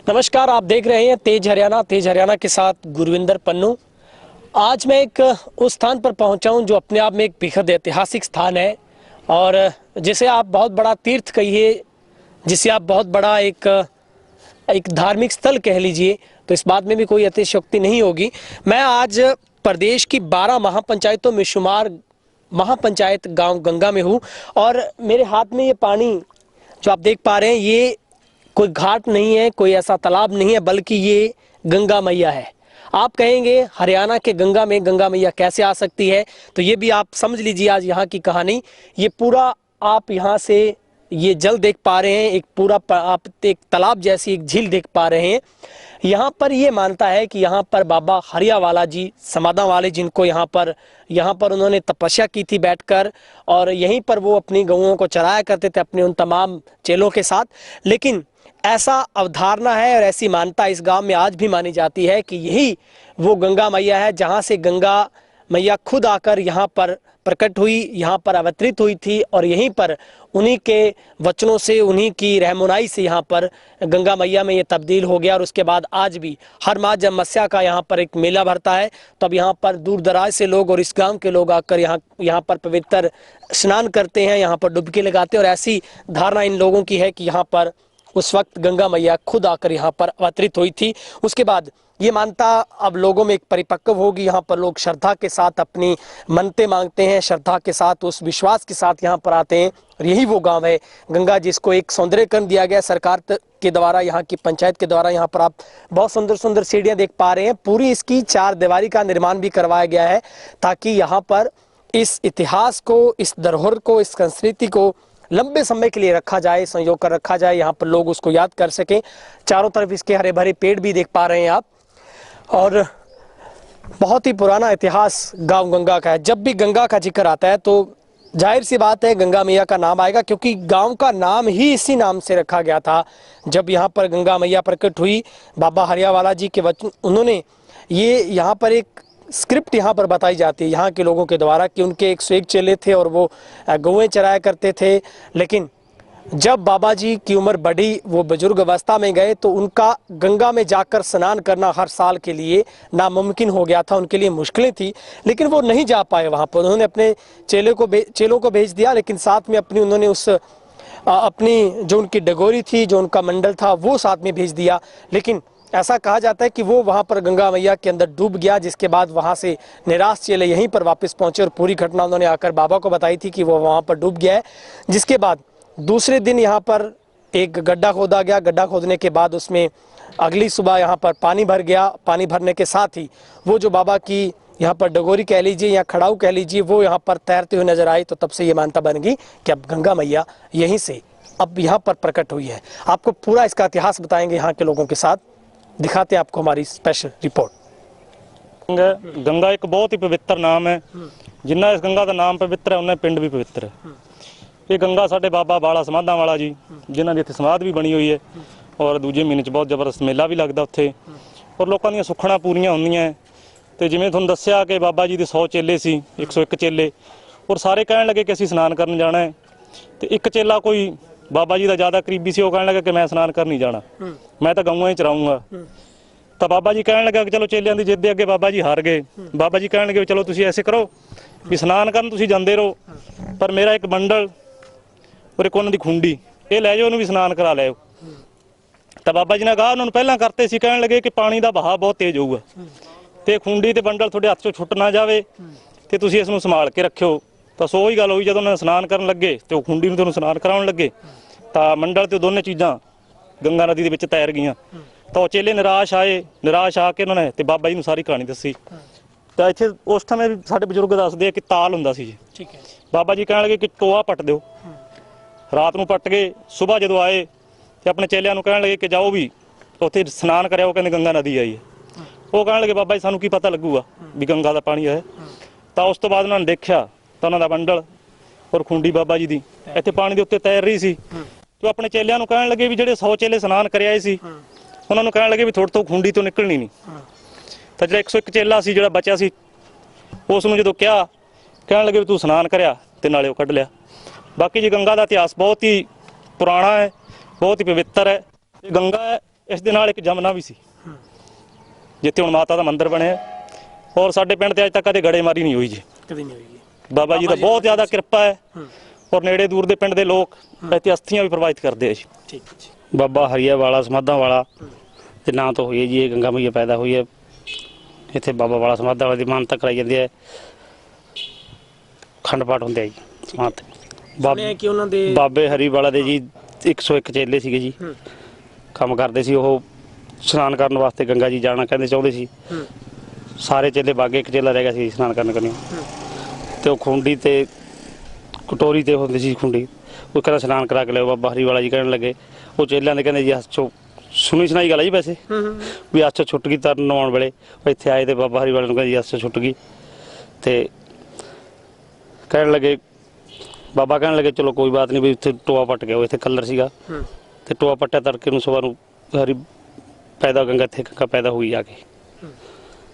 नमस्कार, आप देख रहे हैं तेज हरियाणा के साथ गुरविंदर पन्नू। आज मैं एक उस स्थान पर पहुंचा हूं जो अपने आप में एक बेहद ऐतिहासिक स्थान है और जिसे आप बहुत बड़ा तीर्थ कहिए, जिसे आप बहुत बड़ा एक धार्मिक स्थल कह लीजिए, तो इस बात में भी कोई अतिशयोक्ति नहीं होगी। मैं आज प्रदेश की 12 महापंचायतों में शुमार महापंचायत गांव गंगा में हूं और मेरे हाथ में ये पानी जो आप देख पा रहे हैं, ये कोई घाट नहीं है, कोई ऐसा तालाब नहीं है, बल्कि ये गंगा मैया है। आप कहेंगे हरियाणा के गंगा में गंगा मैया कैसे आ सकती है, तो ये भी आप समझ लीजिए आज यहाँ की कहानी। ये पूरा आप यहाँ से ये जल देख पा रहे हैं, एक पूरा आप एक तालाब जैसी एक झील देख पा रहे हैं। यहाँ पर ये मानता है कि यहाँ पर बाबा हरियावाला जी समाधा वाले, जिनको यहाँ पर उन्होंने तपस्या की थी बैठकर, और यहीं पर वो अपनी गऊओं को चराया करते थे अपने उन तमाम चेलों के साथ। लेकिन ऐसा अवधारणा है और ऐसी मान्यता इस गांव में आज भी मानी जाती है कि यही वो गंगा मैया है जहां से गंगा मैया खुद आकर यहाँ पर प्रकट हुई, यहाँ पर अवतरित हुई थी, और यहीं पर उन्हीं के वचनों से, उन्हीं की रहनुमाई से यहाँ पर गंगा मैया में ये तब्दील हो गया। और उसके बाद आज भी हर माह जब मस्या का यहाँ पर एक मेला भरता है, तब यहाँ पर दूर दराज से लोग और इस गांव के लोग आकर यहाँ पर पवित्र स्नान करते हैं, यहाँ पर डुबकी लगाते हैं। और ऐसी धारणा इन लोगों की है कि यहाँ पर उस वक्त गंगा मैया खुद आकर यहाँ पर अवतरित हुई थी। उसके बाद ये मानता अब लोगों में एक परिपक्व होगी। यहाँ पर लोग श्रद्धा के साथ अपनी मन्नतें मांगते हैं, श्रद्धा के साथ, उस विश्वास के साथ यहाँ पर आते हैं। और यही वो गांव है गंगा, जिसको एक सौंदर्यकरण दिया गया सरकार के द्वारा, यहाँ की पंचायत के द्वारा। यहाँ पर आप बहुत सुंदर सुंदर सीढ़ियाँ देख पा रहे हैं। पूरी इसकी 4 दीवारी का निर्माण भी करवाया गया है, ताकि यहाँ पर इस इतिहास को, इस धरोहर को, इस संस्कृति को लंबे समय के लिए रखा जाए, संजो कर रखा जाए, यहाँ पर लोग उसको याद कर सकें। चारों तरफ इसके हरे भरे पेड़ भी देख पा रहे हैं आप, और बहुत ही पुराना इतिहास गांव गंगा का है। जब भी गंगा का जिक्र आता है तो जाहिर सी बात है गंगा मैया का नाम आएगा, क्योंकि गांव का नाम ही इसी नाम से रखा गया था। जब यहाँ पर गंगा मैया प्रकट हुई, बाबा हरियावाला जी के वचन, उन्होंने ये यहाँ पर एक स्क्रिप्ट यहाँ पर बताई जाती है यहाँ के लोगों के द्वारा कि उनके 101 चेले थे और वो गौएं चराया करते थे। लेकिन जब बाबा जी की उम्र बढ़ी, वो बुजुर्ग अवस्था में गए, तो उनका गंगा में जाकर स्नान करना हर साल के लिए नामुमकिन हो गया था, उनके लिए मुश्किलें थी। लेकिन वो नहीं जा पाए वहाँ पर। उन्होंने अपने चेलों को भेज दिया, लेकिन साथ में उन्होंने अपनी जो उनकी डगोरी थी, जो उनका मंडल था, वो साथ में भेज दिया। लेकिन ऐसा कहा जाता है कि वो वहाँ पर गंगा मैया के अंदर डूब गया, जिसके बाद वहाँ से निराश चेले यहीं पर वापस पहुँचे और पूरी घटना उन्होंने आकर बाबा को बताई थी कि वो वहाँ पर डूब गया है। जिसके बाद दूसरे दिन यहाँ पर एक गड्ढा खोदा गया। गड्ढा खोदने के बाद उसमें अगली सुबह यहाँ पर पानी भर गया। पानी भरने के साथ ही वो जो बाबा की यहाँ पर डगोरी कह लीजिए या खड़ाऊ कह लीजिए, वो यहाँ पर तैरते हुए नजर आई। तो तब से ये मान्यता बन गई कि अब गंगा मैया यहीं से अब यहाँ पर प्रकट हुई है। आपको पूरा इसका इतिहास बताएंगे यहाँ के लोगों के साथ, दिखाते हैं आपको हमारी स्पेशल रिपोर्ट। गंगा एक बहुत ही पवित्र नाम है। जिन्ना इस गंगा का नाम पवित्र है, उन्ना पिंड भी पवित्र है। ये गंगा साढ़े बाबा बाला समाधा वाला जी, जिन्होंने इतने समाध भी बनी हुई है, और दूजे महीने बहुत जबरदस्त मेला भी लगता उत्थे, और लोगों दी सुखना पूरियां होंदियां। तो जिवें तुहानूं दस्सिया कि बाबा जी दे 100 चेले सी, 101 चेले, और सारे कहण लगे कि असीं स्नान करन जाना है। तो एक चेला कोई बाबा जी का ज़्यादा करीबी सी, वो कहण लगा कि मैं स्नान कर नहीं जाना, मैं तो गऊआं ही चराऊंगा। तो बाबा जी कहण लगा कि चलो चेलियां दी जिद दे अगे बाबा जी हार गए। बाबा जी कहण लगे चलो तुसीं ऐसे करो भी स्नान करन तुसीं जांदे रहो, पर मेरा एक मंडल और एक उन्हां दी खुंडी ये लै जाओ, उन्होंने भी स्नान करा लिओ। तो बाबा जी ने कहा उन्होंने पहलां करते सी, कहण लगे कि पानी का बहाव बहुत तेज होऊगा, तो खुंडी ते बंडल थोड़े हत्थ चों छुट ना जाए, तो तुसीं इसनूं संभाल के रखियो। तो सो ही गल हुई, जदों उन्होंने स्नान करन लगे तो खुंडी नूं स्नान कराउण लगे, तो मंडल ते दोनों चीज़ां गंगा नदी दे विच तैर गईयां। तो चेले निराश आके उन्होंने ते बाबा जी नूं सारी कहानी दसी। तो इत्थे उस समय भी साडे बजुर्ग दसदे कि ताल हुंदा सी जी। ठीक है। बाबा जी कहण लगे कि टोआ पट दिओ। रात नूं पट गए, सुबह जदों आए तो अपने चेलियां नूं कहण लगे कि जाओ भी उत्थे स्नान करिओ, कहंदे गंगा नदी आई है। वो कहण लगे बाबा जी सानूं की पता लगूगा भी गंगा का पानी है। तो उस तो बाद उन्होंने देखा तो उन्होंने बंडल और खुंडी बाबा जी की इत्थे पानी के उत्ते तैर रही सी। तो अपने चेलियां नूं कहण लगे भी ਜਿਹੜੇ 100 चेले स्नान कर आए सी, उन्होंने कहण लगे भी थोड़े तो खुंडी तो निकलनी नहीं। तो जो 101 चेला सी जिहड़ा बचा सी, उस नूं जदों कहा, कहण लगे भी तू स्नान करिया ते नाले वो कढ लिया। बाकी जी गंगा का इतिहास बहुत ही पुराना है, बहुत ही पवित्र है। गंगा ਇਸ ਦੇ ਨਾਲ ਇੱਕ ਜਮਨਾ ਵੀ ਸੀ ਜਿੱਥੇ ਹੁਣ ਮਾਤਾ ਦਾ ਮੰਦਿਰ ਬਣਿਆ। ਔਰ ਸਾਡੇ ਪਿੰਡ ਤੇ ਅੱਜ ਤੱਕ ਕਦੇ ਗੜੇਮਾਰੀ ਨਹੀਂ ਹੋਈ ਜੀ, ਕਦੀ ਨਹੀਂ ਹੋਈ। ਬਾਬਾ ਜੀ ਦਾ ਬਹੁਤ ਜ਼ਿਆਦਾ ਕਿਰਪਾ ਹੈ। ਔਰ ਨੇੜੇ ਦੂਰ ਦੇ ਪਿੰਡ ਦੇ ਲੋਕ ਇੱਥੇ ਅਸਥੀਆਂ ਵੀ ਪ੍ਰਵਾਹਿਤ ਕਰਦੇ ਆ ਜੀ। ਠੀਕ ਹੈ ਜੀ। ਬਾਬਾ ਹਰੀਆ ਵਾਲਾ ਸਮਾਧਾਂ ਵਾਲਾ ਦੇ ਨਾਂ ਤੋਂ ਹੋਈ ਹੈ ਜੀ। ਇਹ ਗੰਗਾ ਮਈਆ ਪੈਦਾ ਹੋਈ ਹੈ ਇੱਥੇ। ਬਾਬਾ ਵਾਲਾ ਸਮਾਧਾਂ ਵਾਲੇ ਦੀ ਮਾਨਤਾ ਕਰਾਈ ਜਾਂਦੀ ਹੈ। ਖੰਡ ਪਾਠ ਹੁੰਦੇ ਆ ਜੀ ਸਮਾਧ ਤੇ। ਸੁਣਿਆ ਕਿ ਉਹਨਾਂ ਦੇ ਬਾਬੇ ਹਰੀ ਵਾਲਾ ਦੇ ਜੀ 101 ਚੇਲੇ ਸੀਗੇ ਜੀ, ਕੰਮ ਕਰਦੇ ਸੀ। ਉਹ ਇਸ਼ਨਾਨ ਕਰਨ ਵਾਸਤੇ ਗੰਗਾ ਜੀ ਜਾਣਾ ਕਹਿੰਦੇ ਚਾਹੁੰਦੇ ਸੀ। ਸਾਰੇ ਚੇਲੇ ਬਾਗੇ, ਇੱਕ ਚੇਲਾ ਰਹਿ ਗਿਆ ਸੀ ਇਸ਼ਨਾਨ ਕਰਨ ਕੰਨਿਓ। ਤੇ ਉਹ ਖੁੰਡੀ ਤੇ ਕਟੋਰੀ ਤੇ ਹੁੰਦੀ ਸੀ ਖੁੰਡੀ, ਉਹ ਕਹਿੰਦਾ ਇਸ਼ਨਾਨ ਕਰਾ ਕੇ ਲਿਓ। ਬਾਬਾ ਹਰੀ ਵਾਲਾ ਜੀ ਕਹਿਣ ਲੱਗੇ, ਉਹ ਚੇਲਿਆਂ ਦੇ ਕਹਿੰਦੇ ਜੀ ਹੱਥ ਚੋਂ ਸੁਣੀ ਸੁਣਾਈ ਗੱਲ ਹੈ ਜੀ ਵੈਸੇ ਵੀ ਹੱਥ ਚੋਂ ਛੁੱਟ ਗਈ ਤਰਨ ਨਹਾਉਣ ਵੇਲੇ। ਇੱਥੇ ਆਏ ਤੇ ਬਾਬਾ ਹਰੀ ਵਾਲੇ ਨੂੰ ਕਹਿੰਦੇ ਜੀ ਹੱਥ ਚੋਂ ਛੁੱਟ ਗਈ। ਤੇ ਕਹਿਣ ਲੱਗੇ, ਬਾਬਾ ਕਹਿਣ ਲੱਗੇ ਚਲੋ ਕੋਈ ਬਾਤ ਨਹੀਂ ਵੀ ਇੱਥੇ ਟੋਆ ਪੱਟ ਗਿਆ। ਉਹ ਇੱਥੇ ਕਲਰ ਸੀਗਾ ਤੇ ਟੋਆ ਪੱਟਿਆ, ਤੜਕੇ ਨੂੰ ਸਵੇਰ ਨੂੰ ਹਰੀ ਪੈਦਾ ਗੰਗਾ ਇੱਥੇ ਗੰਗਾ ਪੈਦਾ ਹੋਈ ਆ ਕੇ।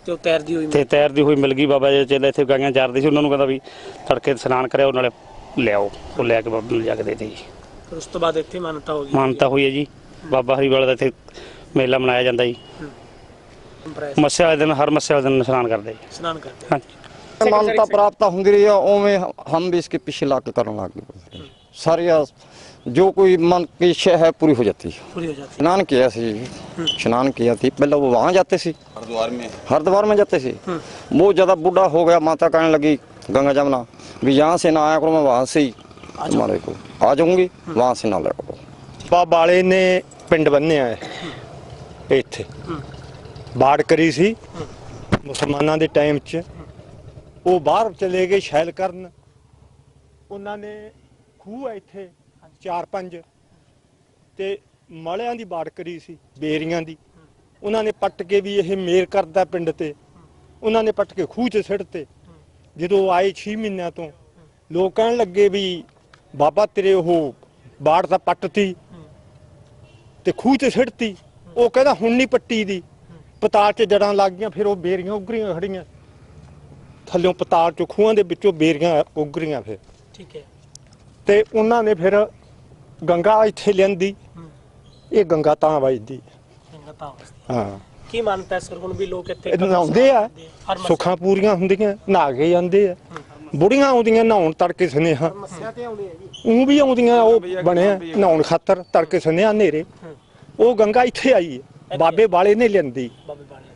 ਤੇ ਉਹ ਤੈਰਦੀ ਹੋਈ ਤੇ ਤੈਰਦੀ ਹੋਈ ਮਿਲ ਗਈ। ਬਾਬਾ ਜੀ ਚੇਲੇ ਇੱਥੇ ਗਾਈਆਂ ਚਾਰਦੇ ਸੀ, ਉਹਨਾਂ ਨੂੰ ਕਹਿੰਦਾ ਵੀ ਤੜਕੇ ਇਸ਼ਨਾਨ ਕਰਿਓ ਨਾਲੇ ਲਿਆਓ। ਉਹ ਲੈ ਕੇ ਬਾਬੇ ਨੂੰ ਜਾ ਕੇ ਦੇ ਦਿੱਤੀ ਜੀ। ਫਿਰ ਉਸ ਤੋਂ ਬਾਅਦ ਇੱਥੇ ਮਾਨਤਾ ਹੋ ਗਈ। ਮਾਨਤਾ ਹੋਈ ਹੈ ਜੀ। ਬਾਬਾ ਹਰੀ ਵਾਲੇ ਦਾ ਇੱਥੇ ਮੇਲਾ ਮਨਾਇਆ ਜਾਂਦਾ ਜੀ। ਮੱਸਿਆ ਵਾਲੇ ਦਿਨ, ਹਰ ਮੱਸਿਆ ਵਾਲੇ ਦਿਨ ਇਸ਼ਨਾਨ ਕਰਦੇ ਜੀ। ਇਸ਼ਨਾਨ ਕਰਦੇ। ਹਾਂਜੀ। मानता प्राप्त होंगी रही है उमें हम भी इसके पीछे ला के करने लगे। सारी जो कोई मन की इच्छा है पूरी हो जाती है। पूरी हो जाती स्नान किया सी, स्नान किया थी पहले वो वहाँ जाते सी हरिद्वार में जाते सी। वो ज़्यादा बूढ़ा हो गया, माता कहने लगी गंगा जमुना भी यहाँ से ना आया करो, मैं वहाँ से ही हमारे को आ जाऊँगी, वहाँ से ना ले करो। ਬਾਬਾ ਬਾਲੇ ਨੇ ਪਿੰਡ ਬੰਨਿਆ ਹੈ ਇੱਥੇ, ਬਾੜ ਕਰੀ ਸੀ ਮੁਸਲਮਾਨਾਂ ਦੇ ਟਾਈਮ 'ਚ। ਉਹ ਬਾਹਰ ਚਲੇ ਗਏ ਸ਼ੈਲ ਕਰਨ। ਉਹਨਾਂ ਨੇ ਖੂਹ ਹੈ ਇੱਥੇ 4-5 ਤੇ ਮਲਿਆਂ ਦੀ ਬਾੜ ਕਰੀ ਸੀ, ਬੇਰੀਆਂ ਦੀ। ਉਹਨਾਂ ਨੇ ਪੱਟ ਕੇ ਵੀ ਇਹ ਮੇਰ ਕਰਦਾ ਪਿੰਡ ਤੇ, ਉਹਨਾਂ ਨੇ ਪੱਟ ਕੇ ਖੂਹ 'ਚ ਸਿੱਟਤੇ। ਜਦੋਂ ਆਏ 6 ਮਹੀਨਿਆਂ ਤੋਂ ਲੋਕ ਕਹਿਣ ਲੱਗੇ ਵੀ ਬਾਬਾ ਤੇਰੇ ਉਹ ਬਾੜ ਤਾਂ ਪੱਟਤੀ ਤੇ ਖੂਹ 'ਚ ਸਿੱਟਤੀ। ਉਹ ਕਹਿੰਦਾ ਹੁਣ ਨਹੀਂ ਪੱਟੀ ਦੀ, ਪਤਾਲ 'ਚ ਜੜਾਂ ਲੱਗ ਗਈਆਂ। ਫਿਰ ਉਹ ਬੇਰੀਆਂ ਉੱਗਰੀਆਂ ਖੜੀਆਂ ਥੱਲਿਓਂ, ਪਤਾਲ 'ਚੋਂ ਖੂਹਾਂ ਦੇ ਵਿੱਚੋਂ ਬੇਰੀਆਂ ਉੱਗਰੀਆਂ। ਫਿਰ ਠੀਕ ਹੈ। ਤੇ ਉਹਨਾਂ ਨੇ ਫਿਰ ਗੰਗਾ ਇੱਥੇ ਲਿਆਂਦੀ। ਇਹ ਗੰਗਾ ਤਾਂ ਵੱਜਦੀ ਗੰਗਾ ਤਾਂ ਹਾਂ। ਕੀ ਮਾਨਤਾ ਹੈ ਸਰਗੁਣ ਵੀ ਲੋਕ ਇੱਥੇ ਨਹਾਉਂਦੇ ਆ, ਸੁੱਖਾਂ ਪੂਰੀਆਂ ਹੁੰਦੀਆਂ, ਨਹਾ ਕੇ ਜਾਂਦੇ ਆ। ਬੁੜੀਆਂ ਆਉਂਦੀਆਂ ਨਹਾਉਣ ਤੜਕੇ ਸੁਨੇਹਾ, ਉਹ ਵੀ ਆਉਂਦੀਆਂ। ਉਹ ਬਣਿਆ ਨਹਾਉਣ ਖਾਤਰ ਤੜਕੇ ਸੁਨੇਹਾ ਹਨੇਰੇ। ਉਹ ਗੰਗਾ ਇੱਥੇ ਆਈ ਹੈ, ਬਾਬੇ ਵਾਲੇ ਨੇ ਲਿਆਂਦੀ। ਬਾਬੇ ਬਾਣੇ